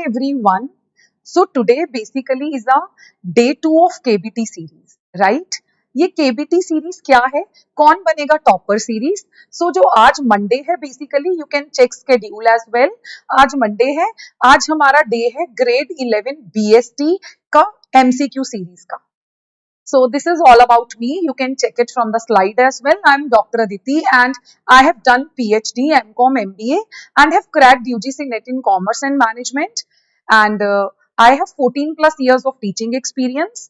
everyone. So today basically is a day 2 of KBT series, right? ये KBT series क्या है, कौन बनेगा टॉपर सीरीज? सो जो आज मंडे है, basically you can check schedule as well. आज मंडे है, आज हमारा डे है ग्रेड 11 BST का MCQ सीरीज का. So this is all about me. You can check it from the slide as well. I'm Dr. Aditi and I have done PhD, MCom, MBA and have cracked UGC NET in Commerce and Management. And I have 14 plus years of teaching experience.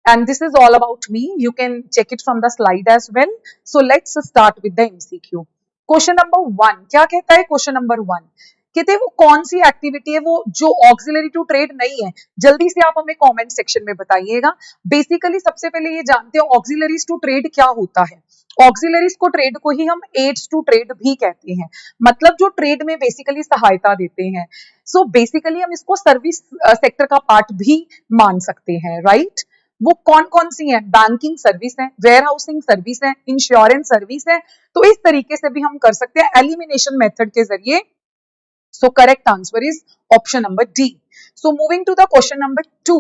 And this is all about me. You can check it from the slide as well. So let's start with the MCQ. Question number 1. क्या कहता है question number 1? कहते हैं वो कौन सी activity है वो जो ऑक्सिलरी टू ट्रेड नहीं है. जल्दी से आप हमें कमेंट सेक्शन में बताइएगा. बेसिकली सबसे पहले ये जानते हैं ऑक्सिलरीज टू ट्रेड क्या होता है. ऑक्सिलरीज को ट्रेड को ही हम एड्स टू ट्रेड भी कहते हैं, मतलब जो ट्रेड में बेसिकली सहायता देते हैं. सो बेसिकली हम इसको सर्विस सेक्टर का पार्ट भी मान सकते हैं, राइट? वो कौन कौन सी है? बैंकिंग सर्विस है, वेयर हाउसिंग सर्विस है, इंश्योरेंस सर्विस है. तो इस तरीके से भी हम कर सकते हैं एलिमिनेशन मेथड के जरिए. So correct answer is option number D. So moving to the question number 2.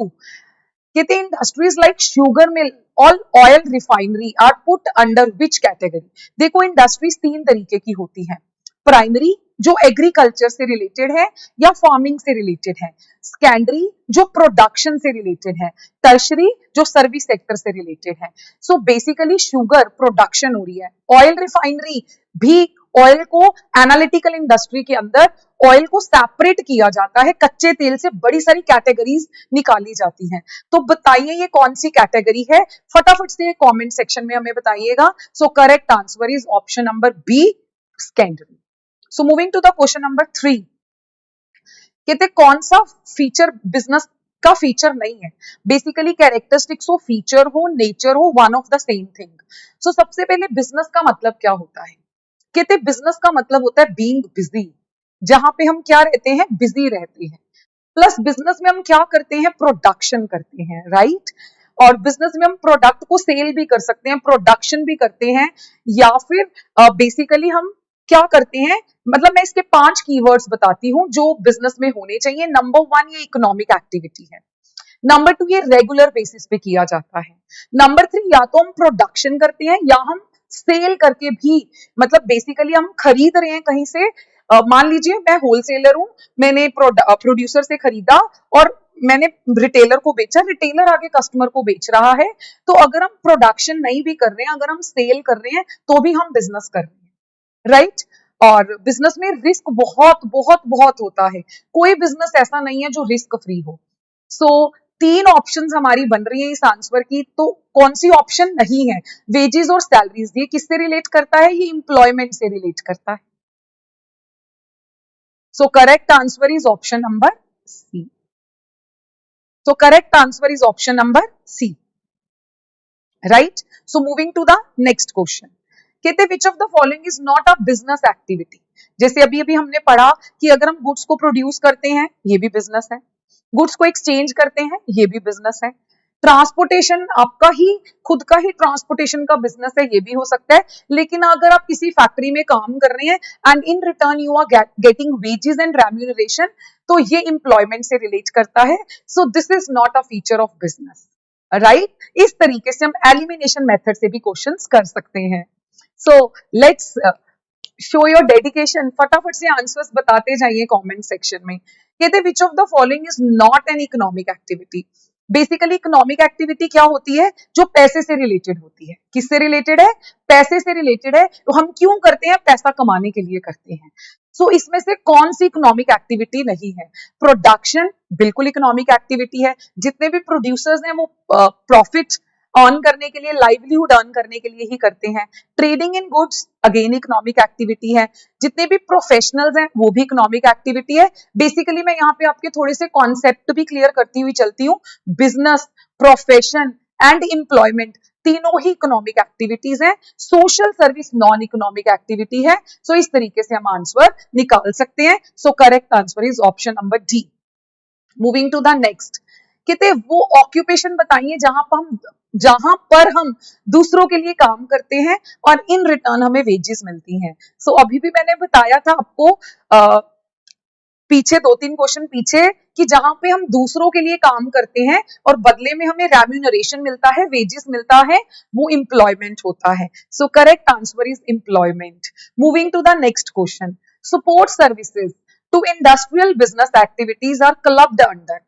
कहते हैं industries like sugar mill और oil refinery are put under which category? देखो इंडस्ट्रीज 3 तरीके की होती है. प्राइमरी जो एग्रीकल्चर से रिलेटेड है या फार्मिंग से रिलेटेड है. सेकेंडरी जो प्रोडक्शन से रिलेटेड है. टर्शरी जो सर्विस सेक्टर से रिलेटेड है. सो बेसिकली शुगर प्रोडक्शन हो रही है. ऑयल रिफाइनरी भी ऑयल को एनालिटिकल इंडस्ट्री के अंदर ऑयल को सेपरेट किया जाता है, कच्चे तेल से बड़ी सारी कैटेगरीज निकाली जाती हैं. तो बताइए ये कौन सी कैटेगरी है? फटाफट से कमेंट सेक्शन में हमें बताइएगा. So correct answer is option number B, secondary. So moving to the question number 3. कहते कौन सा फीचर बिजनेस का फीचर नहीं है? बेसिकली कैरेक्टरिस्टिक्स हो, फीचर हो, नेचर हो, one of the same thing. So सबसे पहले बिजनेस का मतलब क्या होता है? कहते बिजनेस का मतलब होता है बीइंग बिजी, जहां पे हम क्या रहते हैं? बिजी रहते हैं. प्लस बिजनेस में हम क्या करते हैं? प्रोडक्शन करते हैं, राइट? और बिजनेस में हम प्रोडक्ट को सेल भी कर सकते हैं, प्रोडक्शन भी करते हैं, या फिर बेसिकली हम क्या करते हैं? मतलब मैं इसके 5 कीवर्ड्स बताती हूँ जो बिजनेस में होने चाहिए. नंबर 1 ये इकोनॉमिक एक्टिविटी है. नंबर 2 ये रेगुलर बेसिस पे किया जाता है. नंबर 3 या तो हम प्रोडक्शन करते हैं या हम सेल करके भी, मतलब बेसिकली हम खरीद रहे हैं कहीं से. मान लीजिए मैं होलसेलर हूं, मैंने प्रोड्यूसर से खरीदा और मैंने रिटेलर को बेचा, रिटेलर आगे कस्टमर को बेच रहा है. तो अगर हम प्रोडक्शन नहीं भी कर रहे हैं, अगर हम सेल कर रहे हैं तो भी हम बिजनेस कर रहे हैं, राइट? और बिजनेस में रिस्क बहुत बहुत बहुत होता है. कोई बिजनेस ऐसा नहीं है जो रिस्क फ्री हो. सो 3 ऑप्शंस हमारी बन रही है इस आंसर की. तो कौन सी ऑप्शन नहीं है? वेजेस और सैलरीज. ये किससे रिलेट करता है? ये एम्प्लॉयमेंट से रिलेट करता है. So correct answer is option number C. So correct answer is option number C, right? So moving to the next question. कहते which of the following is not a business activity? जैसे अभी अभी हमने पढ़ा कि अगर हम गुड्स को प्रोड्यूस करते हैं ये भी बिजनेस है, गुड्स को एक्सचेंज करते हैं ये भी बिजनेस है, ट्रांसपोर्टेशन आपका ही खुद का ही ट्रांसपोर्टेशन का बिजनेस है ये भी हो सकता है. लेकिन अगर आप किसी फैक्ट्री में काम कर रहे हैं and in return you are getting wages and remuneration, तो ये एम्प्लॉयमेंट से रिलेट करता है. So this is not a feature of business, right? इस तरीके से हम एलिमिनेशन मेथड से भी क्वेश्चंस कर सकते हैं. So let's show your dedication. फटाफट से आंसर्स बताते जाइए कमेंट सेक्शन में. कहते which of the following is not an economic activity? Basically economic activity क्या होती है? जो पैसे से रिलेटेड होती है. किससे रिलेटेड है? पैसे से रिलेटेड है. तो हम क्यों करते हैं? पैसा कमाने के लिए करते हैं. सो इसमें से कौन सी इकोनॉमिक एक्टिविटी नहीं है? प्रोडक्शन बिल्कुल इकोनॉमिक एक्टिविटी है. जितने भी प्रोड्यूसर्स हैं वो प्रॉफिट अर्न करने के लिए, लाइवलीहुड अर्न करने के लिए ही करते हैं. Trading in goods again economic activity है. जितने भी प्रोफेशनल्स हैं वो भी इकोनॉमिक एक्टिविटी है. बेसिकली मैं यहाँ पे आपके थोड़े से कॉन्सेप्ट भी क्लियर करती हुई चलती हूँ. बिजनेस, प्रोफेशन एंड एम्प्लॉयमेंट तीनों ही इकोनॉमिक एक्टिविटीज हैं. Social service non economic activity है. सो इस तरीके से हम आंसर निकाल सकते हैं. So correct answer is option number D. Moving to the next. कहते वो ऑक्यूपेशन बताइए जहां पर हम दूसरों के लिए काम करते हैं और इन रिटर्न हमें वेजेस मिलती हैं. सो अभी भी मैंने बताया था आपको पीछे 2-3 क्वेश्चन पीछे कि जहां पे हम दूसरों के लिए काम करते हैं और बदले में हमें रेम्यूनरेशन मिलता है, वेजेस मिलता है, वो एम्प्लॉयमेंट होता है. So correct answer is employment. Moving to the next question. Support services to industrial business activities are clubbed under.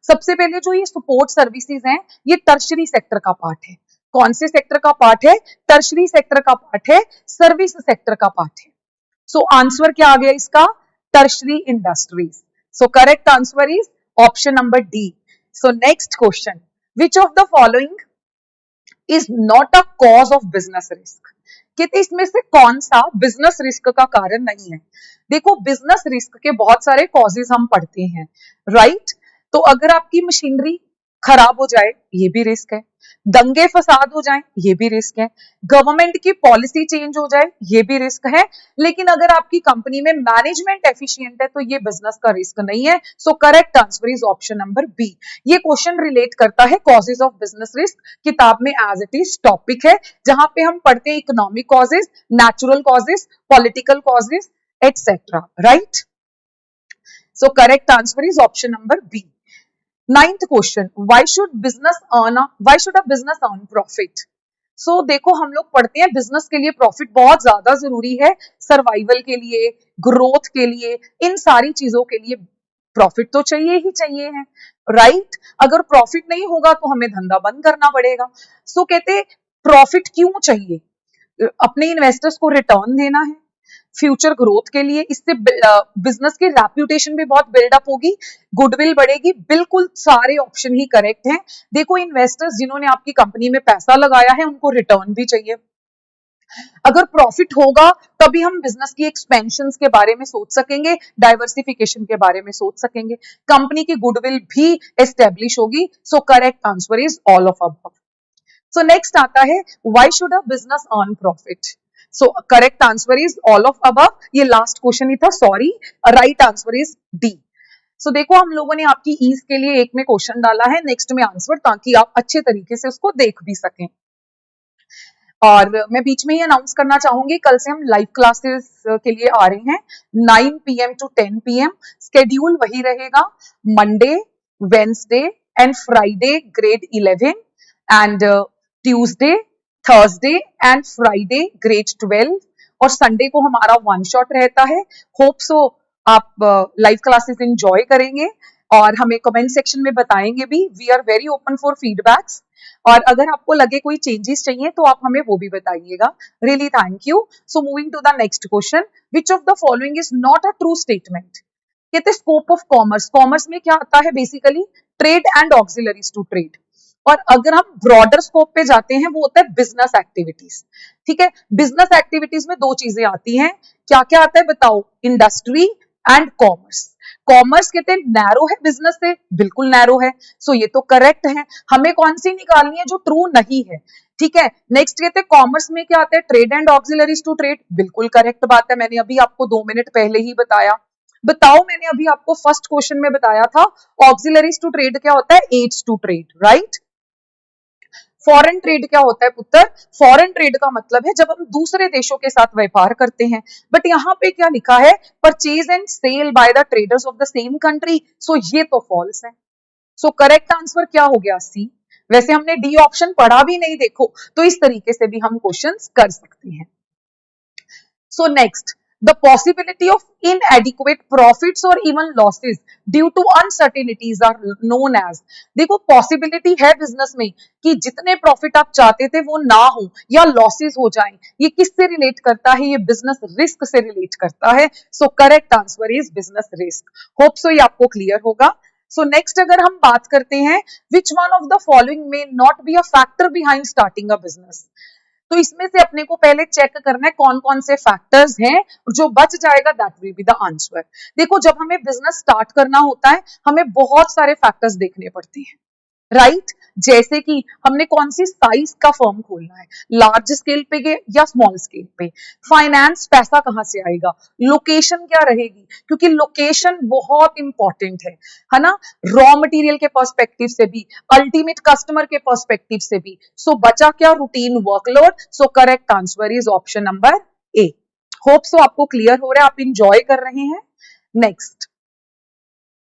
सबसे पहले जो ये सपोर्ट सर्विसेज हैं, ये टर्शरी सेक्टर का पार्ट है. कौन से सेक्टर का पार्ट है? टर्शरी सेक्टर का पार्ट है, सर्विस सेक्टर का पार्ट है. सो आंसर क्या आ गया इसका? Tertiary industries. So correct answer is option number D. So next question. Which of the following is not a cause of business risk? कहते इसमें से कौन सा बिजनेस रिस्क का कारण नहीं है? देखो, बिजनेस रिस्क के बहुत सारे कॉजेज हम पढ़ते हैं, राइट? तो अगर आपकी मशीनरी खराब हो जाए, ये भी रिस्क है. दंगे फसाद हो जाए, ये भी रिस्क है. गवर्नमेंट की पॉलिसी चेंज हो जाए, ये भी रिस्क है. लेकिन अगर आपकी कंपनी में मैनेजमेंट एफिशिएंट है तो ये बिजनेस का रिस्क नहीं है. So correct answer is option number B. ये क्वेश्चन रिलेट करता है कॉजेज ऑफ बिजनेस रिस्क. किताब में एज इट इज टॉपिक है, जहां पे हम पढ़ते हैं economic causes, natural causes, political causes, etcetera, right? So correct answer is option number B. Ninth question, why should a business earn profit? So देखो, हम लोग पढ़ते हैं बिजनेस के लिए प्रॉफिट बहुत ज्यादा जरूरी है, सर्वाइवल के लिए, ग्रोथ के लिए, इन सारी चीजों के लिए प्रॉफिट तो चाहिए ही चाहिए है, राइट? अगर प्रॉफिट नहीं होगा तो हमें धंधा बंद करना पड़ेगा. सो कहते प्रॉफिट क्यों चाहिए? अपने इन्वेस्टर्स को रिटर्न देना है, फ्यूचर ग्रोथ के लिए. इससे बिजनेस की रेप्यूटेशन भी बहुत बिल्डअप होगी, गुडविल बढ़ेगी. बिल्कुल सारे ऑप्शन ही करेक्ट हैं. देखो, इन्वेस्टर्स जिन्होंने आपकी कंपनी में पैसा लगाया है उनको रिटर्न भी चाहिए. अगर प्रॉफिट होगा तभी हम बिजनेस की एक्सपेंशन के बारे में सोच सकेंगे, डाइवर्सिफिकेशन के बारे में सोच सकेंगे, कंपनी की गुडविल भी एस्टेब्लिश होगी. So correct answer is all of above. So next आता है, why should a business earn profit? So correct answer is all of above. ये लास्ट क्वेश्चन ही था, sorry. Right answer is D. So देखो, हम लोगों ने आपकी ईज के लिए एक में क्वेश्चन डाला है, नेक्स्ट में आंसर, ताकि आप अच्छे तरीके से उसको देख भी सकें. और मैं बीच में ही अनाउंस करना चाहूंगी, कल से हम लाइव क्लासेस के लिए आ रहे हैं 9 PM to 10 PM. स्केड्यूल वही रहेगा, Monday, Wednesday and Friday grade 11 and Tuesday, Thursday and Friday grade 12, और संडे को हमारा वन शॉट रहता है. होप सो आप लाइव क्लासेस एंजॉय करेंगे और हमें कमेंट सेक्शन में बताएंगे भी. We are very open for feedbacks, और अगर आपको लगे कोई चेंजेस चाहिए तो आप हमें वो भी बताइएगा. Really thank you. So moving to the next question, which of the following is not a true statement? कहते स्कोप ऑफ कॉमर्स. कॉमर्स में क्या आता है? Basically trade and auxiliaries to trade. और अगर हम ब्रॉडर स्कोप पे जाते हैं, वो होता है बिजनेस एक्टिविटीज. ठीक है, बिजनेस एक्टिविटीज में दो चीजें आती हैं. क्या क्या आता है बताओ? Industry and commerce. कॉमर्स कहते हैं नैरो है बिजनेस से, बिल्कुल नैरो है. सो ये तो करेक्ट है. हमें कौन सी निकालनी है जो ट्रू नहीं है? ठीक है, नेक्स्ट कहते हैं कॉमर्स में क्या आता है? Trade and auxiliaries to trade. बिल्कुल करेक्ट बात है, मैंने अभी आपको 2 मिनट पहले ही बताया. बताओ, मैंने अभी आपको फर्स्ट क्वेश्चन में बताया था ऑक्सिलरीज टू ट्रेड क्या होता है? Aids to trade, right? Foreign trade क्या होता है पुत्र? फॉरेन ट्रेड का मतलब है जब हम दूसरे देशों के साथ व्यापार करते हैं. बट यहाँ पे क्या लिखा है? Purchase and sale by the traders of the same country. So ये तो फॉल्स है. सो करेक्ट आंसर क्या हो गया? सी. वैसे हमने डी ऑप्शन पढ़ा भी नहीं, देखो, तो इस तरीके से भी हम क्वेश्चंस कर सकते हैं. So next, the possibility of inadequate profits or even losses due to uncertainties are known as. देखो, पॉसिबिलिटी है बिजनेस में कि जितने प्रॉफिट आप चाहते थे वो ना हो या लॉसेस हो जाएं. ये किससे रिलेट करता है? ये बिजनेस रिस्क से रिलेट करता है. So correct answer is business risk. Hope so ये आपको क्लियर होगा. सो नेक्स्ट अगर हम बात करते हैं, which one of the following may not be a factor behind starting a business? तो इसमें से अपने को पहले चेक करना है कौन कौन से फैक्टर्स हैं, जो बच जाएगा that will be the answer. देखो, जब हमें बिजनेस स्टार्ट करना होता है हमें बहुत सारे फैक्टर्स देखने पड़ते हैं, राइट? जैसे कि हमने कौन सी साइज का फर्म खोलना है, लार्ज स्केल पे या स्मॉल स्केल पे, फाइनेंस पैसा कहां से आएगा, लोकेशन क्या रहेगी, क्योंकि लोकेशन बहुत इंपॉर्टेंट है ना, रॉ मटेरियल के पर्सपेक्टिव से भी, अल्टीमेट कस्टमर के पर्सपेक्टिव से भी. सो बचा क्या? Routine workload. So correct answer is option number A. Hope so आपको क्लियर हो रहा है, आप इंजॉय कर रहे हैं. Next,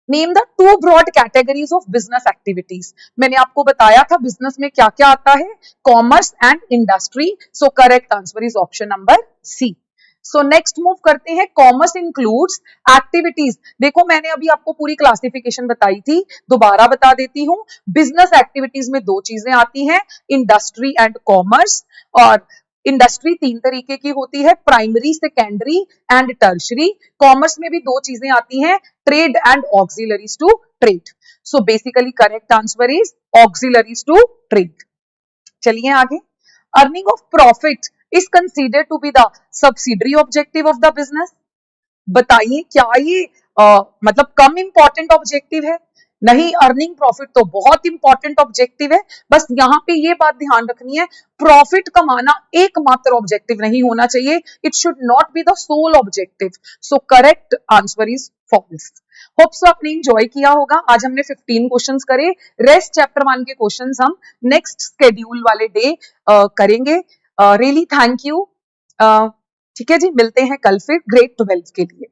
name the two broad categories of business activities. मैंने आपको बताया था बिजनेस में क्या क्या आता है, commerce and industry. So correct answer is option number C. So next move करते हैं, कॉमर्स इंक्लूड्स एक्टिविटीज। देखो मैंने अभी आपको पूरी क्लासिफिकेशन बताई थी, दोबारा बता देती हूँ। बिजनेस एक्टिविटीज में दो चीजें आती हैं, इंडस्ट्री एंड कॉमर्स। और इंडस्ट्री तीन तरीके की होती है, primary, secondary and tertiary. Commerce में भी दो चीजें आती हैं, trade and auxiliaries to trade. So basically correct answer is auxiliaries to trade. चलिए आगे, earning of profit is considered to be the subsidiary objective of the business. बताइए क्या ये मतलब कम इंपॉर्टेंट ऑब्जेक्टिव है? नहीं, अर्निंग प्रॉफिट तो बहुत इंपॉर्टेंट ऑब्जेक्टिव है। बस यहाँ पे ये बात ध्यान रखनी है, प्रॉफिट कमाना एकमात्र ऑब्जेक्टिव नहीं होना चाहिए, it should not be the sole objective. So correct answer is false. Hope so आपने एंजॉय किया होगा। आज हमने 15 क्वेश्चंस करे, रेस्ट चैप्टर 1 के क्वेश्चंस हम नेक्स्ट स्केड्यूल वाले डे करेंगे। Really thank you. ठीक है जी, मिलते हैं कल फिर ग्रेड 12 के लिए।